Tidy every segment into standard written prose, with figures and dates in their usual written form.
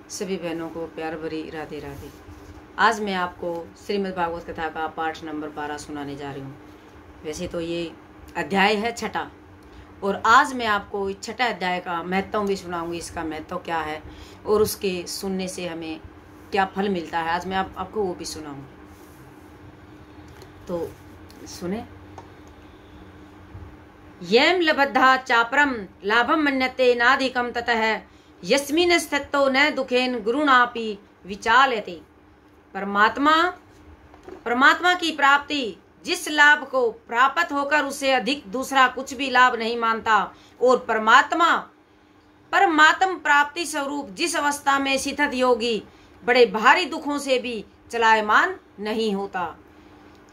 सभी बहनों को प्यार भरी राधे राधे। आज मैं आपको श्रीमद् भागवत कथा का पाठ नंबर 12 सुनाने जा रही हूँ। वैसे तो ये अध्याय है छठा, और आज मैं आपको इस छठा अध्याय का महत्व भी सुनाऊंगी। इसका महत्व क्या है और उसके सुनने से हमें क्या फल मिलता है, आज मैं आपको वो भी सुनाऊंगी। तो सुने। यम लबद्धा चापरम लाभम मन्यते नाधिकम ततः यस्मिन स्थितो न दुखेन गुरुणापि विचाल्यते। परमात्मा की प्राप्ति जिस लाभ को प्राप्त होकर उसे अधिक दूसरा कुछ भी लाभ नहीं मानता, और परमात्मा प्राप्ति स्वरूप जिस अवस्था में स्थित योगी बड़े भारी दुखों से भी चलायमान नहीं होता।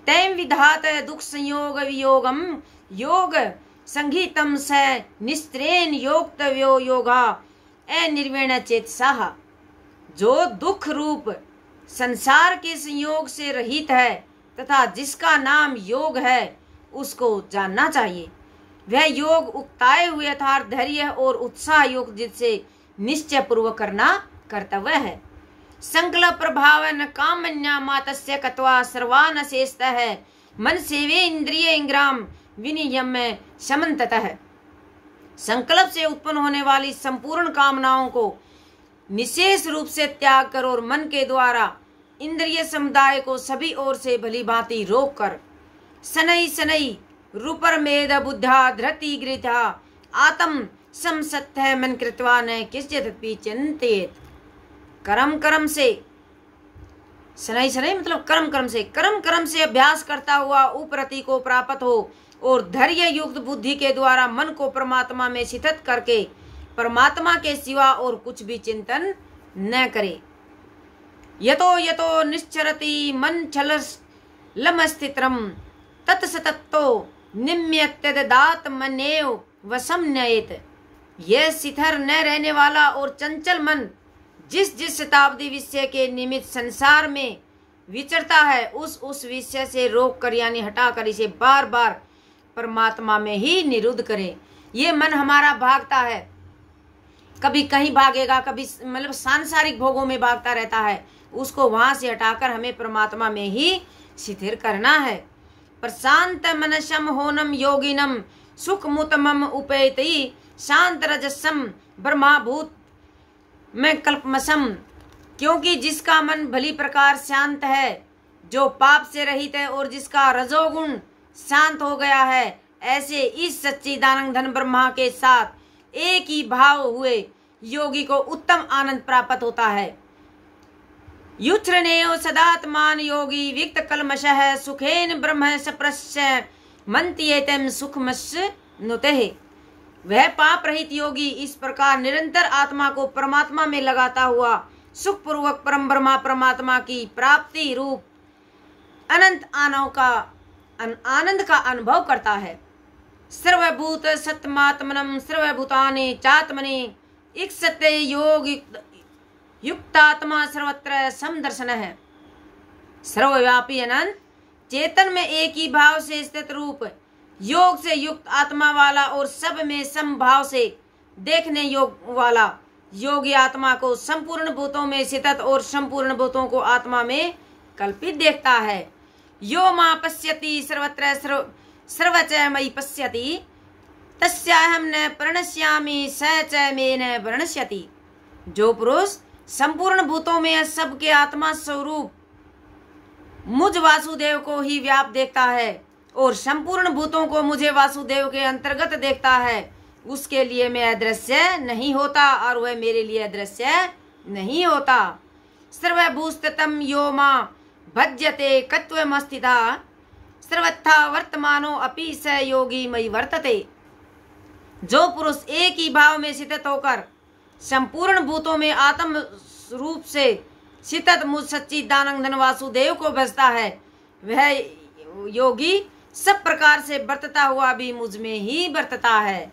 तैम विधात दुख संयोग वियोगम योग संगीतम स निस्त्रेन योक्तव्यो योगा अनिर्वेण चेतसाह। जो दुख रूप संसार के संयोग से रहित है तथा जिसका नाम योग है, उसको जानना चाहिए। वह योग उक्ताए हुए यथार्थ धैर्य और उत्साह युक्त जिससे निश्चय पूर्वक करना कर्तव्य है। संकल्प प्रभावन कामन्या मातस्य कत्वा सर्वान शेषतः मन सेवे इंद्रिय इंग्राम विनियम में समन्ततः। संकल्प से उत्पन्न होने वाली संपूर्ण कामनाओं को निशेष रूप से त्याग कर और मन के द्वारा इंद्रिय समुदाय को सभी ओर से भली भांति रोक कर शनै शनै रूपर मेद बुद्धा धृति गृथा आत्म समसत्य मन कृत्वा न किंचिदपि चिंतेत। कर्म से शनै शनै मतलब कर्म से अभ्यास करता हुआ उपरति को प्राप्त हो, और धैर्य युक्त बुद्धि के द्वारा मन को परमात्मा में स्थित करके परमात्मा के सिवा और कुछ भी चिंतन न करे। यतो यतो निश्चरति मन छलमस्थित्रम तत्सतत्तो निम्यत्यदात मनेव वशम न्ययेत। यह शिथिर न रहने वाला और चंचल मन जिस शताब्दी विषय के निमित्त संसार में विचरता है, उस विषय से रोक कर यानी हटाकर इसे बार बार परमात्मा में ही निरुद्ध करें। ये मन हमारा भागता है, कभी कहीं भागेगा, कभी मतलब सांसारिक भोगों में भागता रहता है। उसको वहां से हटाकर हमें परमात्मा में ही स्थिर करना है। प्रशांत मनसम होनम योगिनम सुख मुतमम उपेति शांत रजसम ब्रह्माभूत में कल्पमसम। क्योंकि जिसका मन भली प्रकार शांत है, जो पाप से रहित है और जिसका रजोगुण शांत हो गया है, ऐसे इस सच्चिदानंद धन ब्रह्मा के साथ एक ही भाव हुए योगी को उत्तम आनंद प्राप्त होता है। युच्छ्रनेयो सदात्मान योगी विक्त कलमशः सुखेन ब्रह्म सप्रस्य मंत्येतम सुखमस्य नुतेः। वह पाप रहित योगी इस प्रकार निरंतर आत्मा को परमात्मा में लगाता हुआ सुख पूर्वक परम ब्रह्मा परमात्मा की प्राप्ति रूप अनंत आनंद का अनुभव करता है। सर्वभूत सत्मात्मनम सर्वभूतानि चात्मनि इक्षते योग युक्तात्मा सर्वत्र समदर्शन है। सर्वव्यापी अनंत चेतन में एक ही भाव से स्थित रूप योग से युक्त आत्मा वाला और सब में समभाव से देखने योग वाला योगी आत्मा को संपूर्ण भूतों में स्थित और संपूर्ण भूतों को आत्मा में कल्पित देखता है। यो मा पश्यति सर्वत्र सर्वच मयि पश्यति तस्याहं न प्रणश्यामि स च मे न प्रणश्यति। जो पुरुष संपूर्ण भूतों में सबके आत्मा स्वरूप मुझ वासुदेव को ही व्याप देखता है और संपूर्ण भूतों को मुझे वासुदेव के अंतर्गत देखता है, उसके लिए मैं अदृश्य नहीं होता और वह मेरे लिए अदृश्य नहीं होता। सर्वभूतम यो मा भज्यते कत्वमस्थिता सर्वथा वर्तमानो अपि स योगी मयि वर्तते। जो पुरुष एक ही भाव में स्थित होकर संपूर्ण भूतों में आत्म रूप से स्थित मुझ सच्चिदानंद धन वासुदेव को भजता है, वह योगी सब प्रकार से बरतता हुआ भी मुझ में ही बरतता है।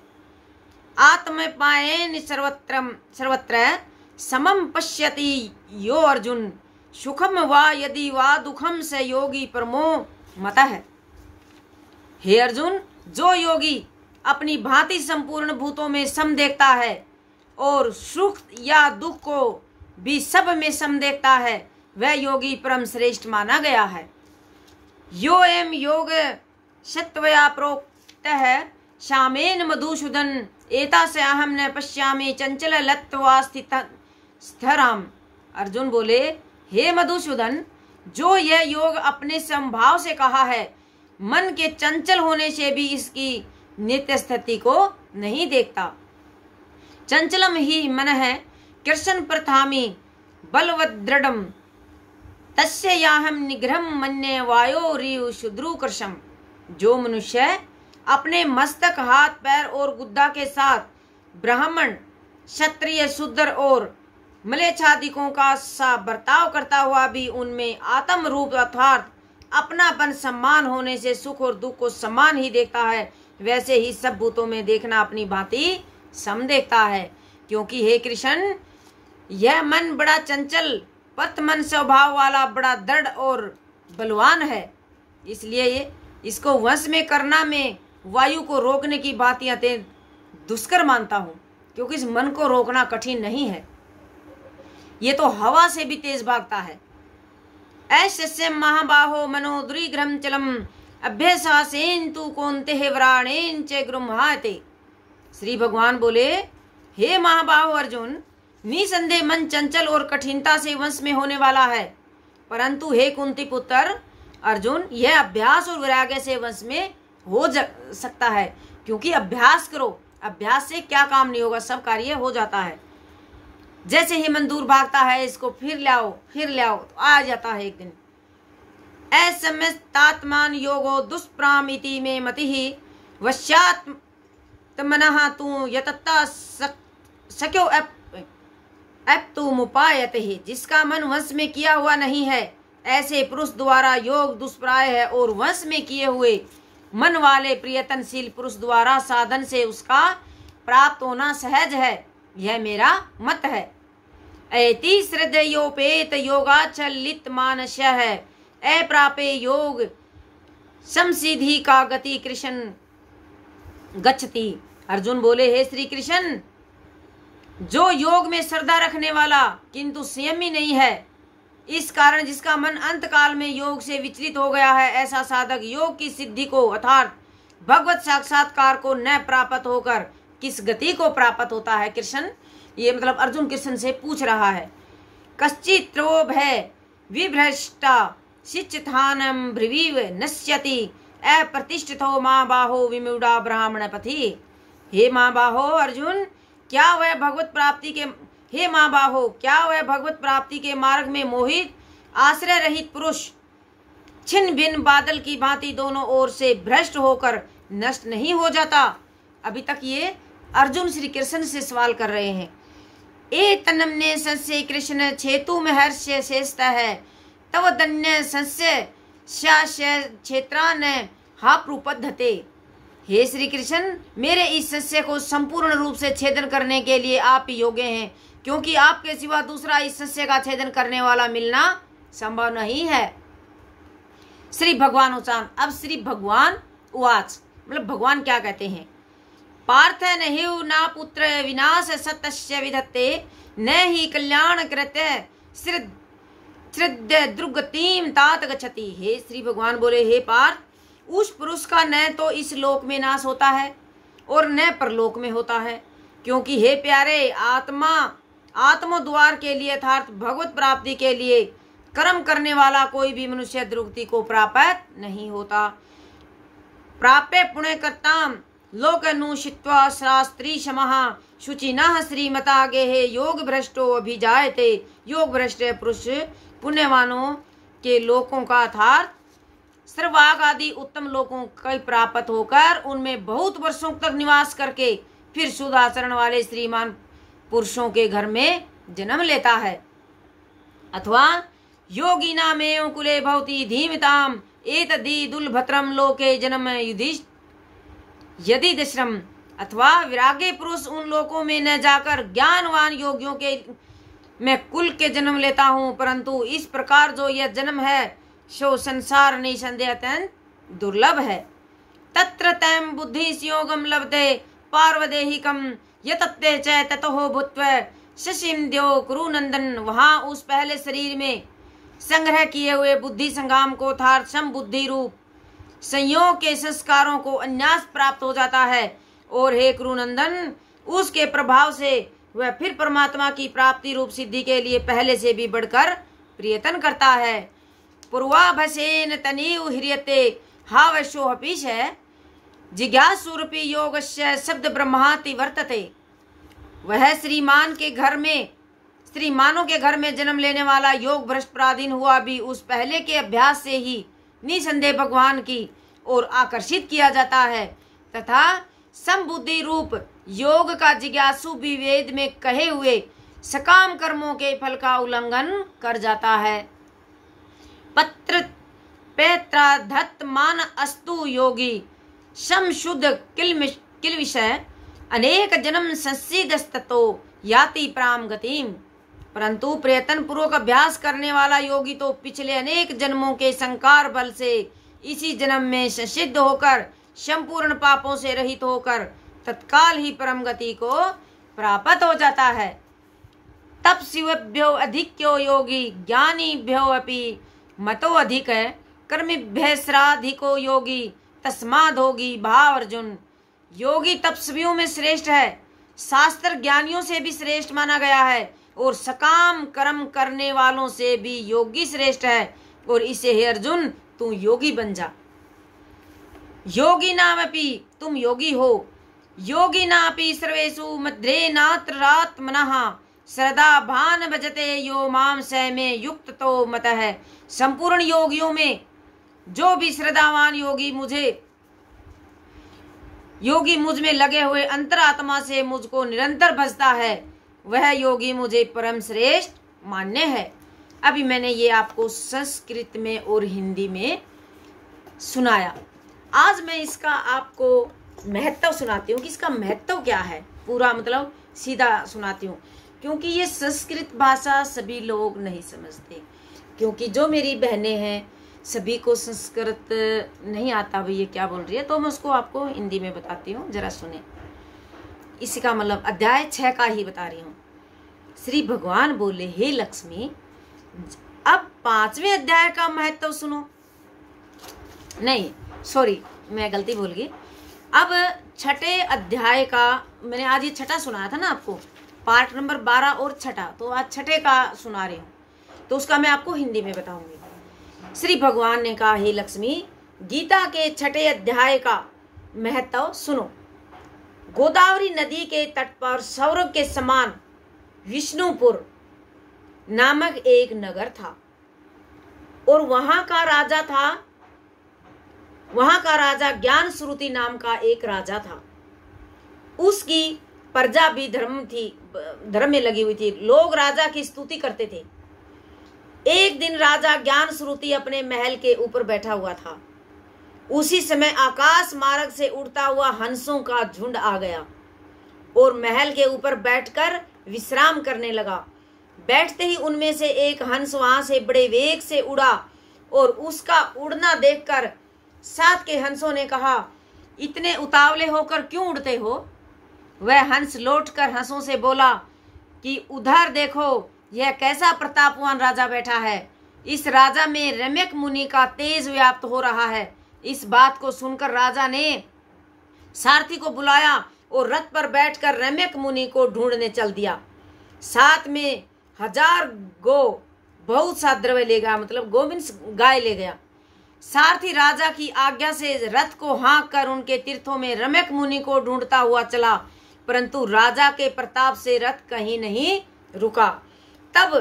आत्म पायेन सर्वत्र समम पश्यति यो अर्जुन सुखम वा यदि वा दुखम स योगी परमो मतः। हे अर्जुन, जो योगी अपनी भांति संपूर्ण भूतों में सम देखता है और सुख या दुख को भी सब में सम देखता है, वह योगी परम श्रेष्ठ माना गया है। यो एम योग सत्वया प्रोक्त है, शामेन मधुसूदन एता से अहम न पश्यामि चंचल लत्वा स्थिराम। अर्जुन बोले, हे मधुसूदन, जो यह योग अपने संभाव से कहा है, मन के चंचल होने से भी इसकी नित्य स्थिति को नहीं देखता। चंचलम ही मन है कृष्ण प्रथामी बलवदृढ़म तस्य याहम निग्रहम मन्ये वायो रिव शुद्रु कृशम। जो मनुष्य अपने मस्तक, हाथ, पैर और गुद्दा के साथ ब्राह्मण, क्षत्रिय, शूद्र और मलेच्छादिकों का सा बर्ताव करता हुआ भी उनमें आत्म रूप अर्थात अपनापन सम्मान होने से सुख और दुख को समान ही देखता है, वैसे ही सब भूतों में देखना अपनी भांति सम देखता है। क्योंकि हे कृष्ण, यह मन बड़ा चंचल पत मन स्वभाव वाला बड़ा दृढ़ और बलवान है, इसलिए ये इसको वश में करना में वायु को रोकने की बात अत्यंत दुष्कर मानता हूँ, क्योंकि इस मन को रोकना कठिन नहीं है, ये तो हवा से भी तेज भागता है। ऐसे महाबाहो मनोद्रिग्रम चलम अभ्यसासेन तु कौन्ते व्राणेन च गृह्णाते। श्री भगवान बोले, हे महाबाहो अर्जुन, निसंदेह मन चंचल और कठिनता से वश में होने वाला है, परंतु हे कुंती पुत्र अर्जुन, यह अभ्यास और वैराग्य से वश में हो सकता है। क्योंकि अभ्यास करो, अभ्यास से क्या काम नहीं होगा, सब कार्य हो जाता है। जैसे ही मन दूर भागता है, इसको फिर लाओ तो आ जाता है एक दिन। असमस्तात्मान योगो दुष्प्रामिति में मति वश्यात्मनः तु यतता सक्यो मुपायते। जिसका मन वश में किया हुआ नहीं है, ऐसे पुरुष द्वारा योग दुष्प्राय है, और वश में किए हुए मन वाले प्रियतनशील पुरुष द्वारा साधन से उसका प्राप्त होना सहज है, यह मेरा मत है। ऐति श्रद्धयोपेत योगाचलित मानस्य है, अप्रापे योग समसिद्धि का गति कृष्ण गच्छति। अर्जुन बोले, हे श्री कृष्ण, जो योग में श्रद्धा रखने वाला किंतु संयमी नहीं है, इस कारण जिसका मन अंत काल में योग से विचलित हो गया है, ऐसा साधक योग की सिद्धि को अर्थात भगवत साक्षात्कार को न प्राप्त होकर किस गति को प्राप्त होता है। कृष्ण, ये मतलब अर्जुन कृष्ण से पूछ रहा है। कश्चित्रो भय विभ्रष्टा शिक्षानम भ्रवीव नश्यति अप्रतिष्ठितो माँ बाहो विमूढ़ा ब्राह्मण पथि। हे माँ बाहो अर्जुन, क्या वह भगवत प्राप्ति के मार्ग में मोहित आश्रय रहित पुरुष छिन्न भिन्न बादल की भांति दोनों ओर से भ्रष्ट होकर नष्ट नहीं हो जाता? अभी तक ये अर्जुन श्री कृष्ण से सवाल कर रहे हैं। ए तनमने सस्य कृष्ण छेतु में हर्ष शेषता है, तव दन्य सस्य क्षेत्रान हाप्रुपद्धते। हे श्री कृष्ण, मेरे इस सस्य को संपूर्ण रूप से छेदन करने के लिए आप ही योग्य हैं, क्योंकि आपके सिवा दूसरा इस सस्य का छेदन करने वाला मिलना संभव नहीं है। श्री भगवान उचान। अब श्री भगवान उवाच, मतलब भगवान क्या कहते हैं। पार्थ न हि ना पुत्र विनाश सतस्य विधत्ते, न ही कल्याण कृत्य श्रद्ध दुर्गतिम तात गच्छति। हे श्री भगवान बोले, हे पार्थ, उस पुरुष का न तो इस लोक में नाश होता है और न परलोक में होता है, क्योंकि हे प्यारे, आत्मद्वार के लिए अर्थात भगवत प्राप्ति के लिए कर्म करने वाला कोई भी मनुष्य दुर्गति को प्राप्त नहीं होता। प्राप्य पुण्य कर्ताम लोकनुषित्वा शास्त्री समः शुचिनः श्रीमता गेहे योग भ्रष्टो अभिजायते। योग भ्रष्ट पुरुष पुण्यवानों के लोकों का अर्थात सर्वाग आदि उत्तम लोकों का प्राप्त होकर उनमें बहुत वर्षों तक निवास करके फिर शुद्ध आचरण वाले श्रीमान पुरुषों के घर में जन्म लेता है। अथवा योगी नामेव कुले भवति धीमताम एतद्धि दुर्भत्रम लोके जन्म युधिष्ठ यदि दश्रम। अथवा विरागी पुरुष उन लोकों में न जाकर ज्ञानवान योगियों के मैं कुल के जन्म लेता हूँ, परंतु इस प्रकार जो यह जन्म है सो संसार निसंदेह अत्यंत दुर्लभ है। तत्र तैम बुद्धि योगम लभते पार्वदेहिकम यतत्ते च ततो भूत्वा शशिम देव कुरुनंदन, वहां उस पहले शरीर में संग्रह किए हुए बुद्धि संग्राम को अर्थात सम बुद्धि रूप संयोग के संस्कारों को अन्यास प्राप्त हो जाता है। और हे कुरुनंदन, उसके प्रभाव से वह फिर परमात्मा की प्राप्ति रूप सिद्धि के लिए पहले से भी बढ़कर प्रयत्न करता है। पूर्वाभसेन तनीव ह्रियते हावशोहपीश है जिज्ञासूरपि योगस्य शब्द ब्रह्माति वर्तते। वह श्रीमानों के घर में जन्म लेने वाला योग भ्रष्ट पराधीन हुआ भी उस पहले के अभ्यास से ही निसंदेह भगवान की ओर आकर्षित किया जाता है तथा समबुद्धि रूप योग का जिज्ञासु भी वेद में कहे हुए सकाम कर्मों के फल का उल्लंघन कर जाता है। पत्र पैत्राधत मान अस्तु योगी शम शुद्ध किल विषय अनेक जन्म संसिदस्ततो याति प्राम गतिम। परंतु प्रयत्न पूर्वक अभ्यास करने वाला योगी तो पिछले अनेक जन्मों के संकार बल से इसी जन्म में संसिद्ध होकर संपूर्ण पापों से रहित होकर तत्काल ही परम गति को प्राप्त हो जाता है। तप शिवभ्यो अधिक्यो योगी ज्ञानीभ्यो अपि मतो अधिक है कर्मिभ्य श्राधिको योगी तस्माद होगी भाव अर्जुन। योगी तपस्वियों में श्रेष्ठ है, शास्त्र ज्ञानियों से भी श्रेष्ठ माना गया है और सकाम कर्म करने वालों से भी योगी श्रेष्ठ है। और इसे हे अर्जुन तू योगी बन जा। योगी नामपि, तुम योगी हो। योगी नापि सर्वेषु मध्रे नात्रात्मनः श्रद्धा भान भजते यो माम स में युक्त तो मत है। संपूर्ण योगियों में जो भी श्रद्धावान योगी मुझ में लगे हुए अंतरात्मा से मुझको निरंतर भजता है, वह योगी मुझे परम श्रेष्ठ मान्य है। अभी मैंने ये आपको संस्कृत में और हिंदी में सुनाया। आज मैं इसका आपको महत्व सुनाती हूँ कि इसका महत्व क्या है, पूरा मतलब सीधा सुनाती हूँ, क्योंकि ये संस्कृत भाषा सभी लोग नहीं समझते। क्योंकि जो मेरी बहनें हैं सभी को संस्कृत नहीं आता, भाई ये क्या बोल रही है, तो मैं उसको आपको हिंदी में बताती हूँ, जरा सुने। इसका मतलब अध्याय 6 का ही बता रही हूँ। श्री भगवान बोले, हे लक्ष्मी, अब 5वें अध्याय का महत्व सुनो। नहीं सॉरी, मैं गलती भूल गई। अब 6ठे अध्याय का, मैंने आज ये 6ठा सुनाया था ना आपको, पार्ट नंबर 12 और 6ठा, तो आज 6ठे का सुना रही हूँ, तो उसका मैं आपको हिंदी में बताऊंगी। श्री भगवान ने कहा, हे लक्ष्मी, गीता के 6ठे अध्याय का महत्व सुनो। गोदावरी नदी के तट पर सौरभ के समान विष्णुपुर नामक एक नगर था और वहां का राजा ज्ञान श्रुति नाम का एक राजा था। उसकी प्रजा भी धर्म में लगी हुई थी। लोग राजा की स्तुति करते थे। एक दिन राजा ज्ञान श्रुति अपने महल के ऊपर बैठा हुआ था। उसी समय आकाश मार्ग से उड़ता हुआ हंसों का झुंड आ गया और महल के ऊपर बैठकर विश्राम करने लगा। बैठते ही उनमें से एक हंस वहां से बड़े वेग से उड़ा और उसका उड़ना देखकर साथ के हंसों ने कहा, इतने उतावले होकर क्यों उड़ते हो? वह हंस लौटकर हंसों से बोला कि उधर देखो, यह कैसा प्रतापवान राजा बैठा है। इस राजा में रम्यक मुनि का तेज व्याप्त हो रहा है। इस बात को सुनकर राजा ने सारथी को बुलाया और रथ पर बैठकर रम्यक मुनि को ढूंढने चल दिया। साथ में 1000 गो, बहुत सा द्रव्य ले गया, मतलब गो मीन्स गाय ले गया। सारथी राजा की आज्ञा से रथ को हाँक कर उनके तीर्थों में रम्यक मुनि को ढूंढता हुआ चला, परंतु राजा के प्रताप से रथ कहीं नहीं रुका। तब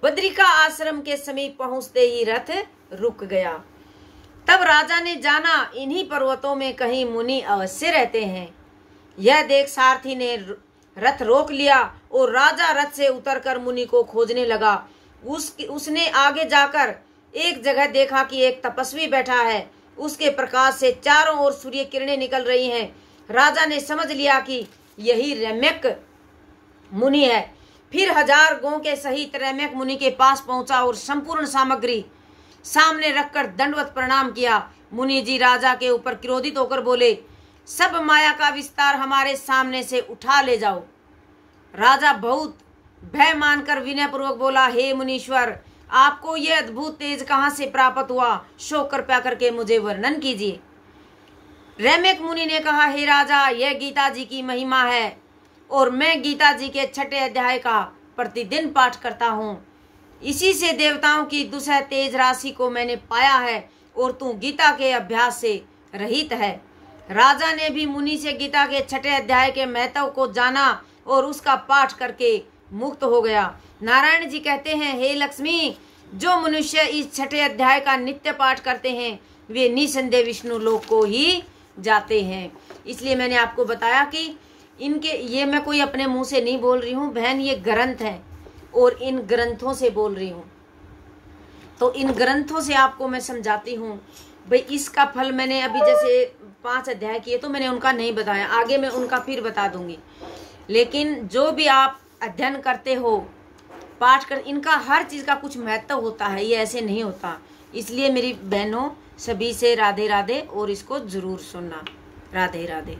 बद्रिका आश्रम के समीप पहुंचते ही रथ रुक गया। तब राजा ने जाना, इन्हीं पर्वतों में कहीं मुनि अवश्य रहते हैं। यह देख सारथी ने रथ रोक लिया और राजा रथ से उतरकर मुनि को खोजने लगा। उसने आगे जाकर एक जगह देखा कि एक तपस्वी बैठा है। उसके प्रकाश से चारों ओर सूर्य किरणें निकल रही हैं। राजा ने समझ लिया कि यही रम्यक मुनि है। फिर 1000 गौ के सहित रम्यक मुनि के पास पहुंचा और संपूर्ण सामग्री सामने रखकर दंडवत प्रणाम किया। मुनि जी राजा के ऊपर क्रोधित होकर बोले, सब माया का विस्तार हमारे सामने से उठा ले जाओ। राजा बहुत भय मानकर विनय पूर्वक बोला, हे मुनीश्वर, आपको यह अद्भुत तेज कहाँ से प्राप्त हुआ? शोक कृपया करके मुझे वर्णन कीजिए। रैमेक मुनि ने कहा, हे राजा, यह गीता जी की महिमा है और मैं गीता जी के 6ठे अध्याय का प्रतिदिन पाठ करता हूँ। इसी से देवताओं की दुसह तेज राशि को मैंने पाया है और तू गीता के अभ्यास से रहित है। राजा ने भी मुनि से गीता के 6ठे अध्याय के महत्व को जाना और उसका पाठ करके मुक्त हो गया। नारायण जी कहते हैं, हे लक्ष्मी, जो मनुष्य इस 6ठे अध्याय का नित्य पाठ करते हैं वे निसंदेह विष्णु लोक को ही जाते हैं। इसलिए मैंने आपको बताया कि ये मैं कोई अपने मुंह से नहीं बोल रही हूँ बहन, ये ग्रंथ है और इन ग्रंथों से बोल रही हूँ। तो इन ग्रंथों से आपको मैं समझाती हूँ भाई। इसका फल मैंने अभी जैसे 5 अध्याय किए तो मैंने उनका नहीं बताया, आगे मैं उनका फिर बता दूंगी। लेकिन जो भी आप अध्ययन करते हो, पाठ कर, इनका हर चीज का कुछ महत्व होता है, ये ऐसे नहीं होता। इसलिए मेरी बहनों, सभी से राधे राधे और इसको जरूर सुनना। राधे राधे।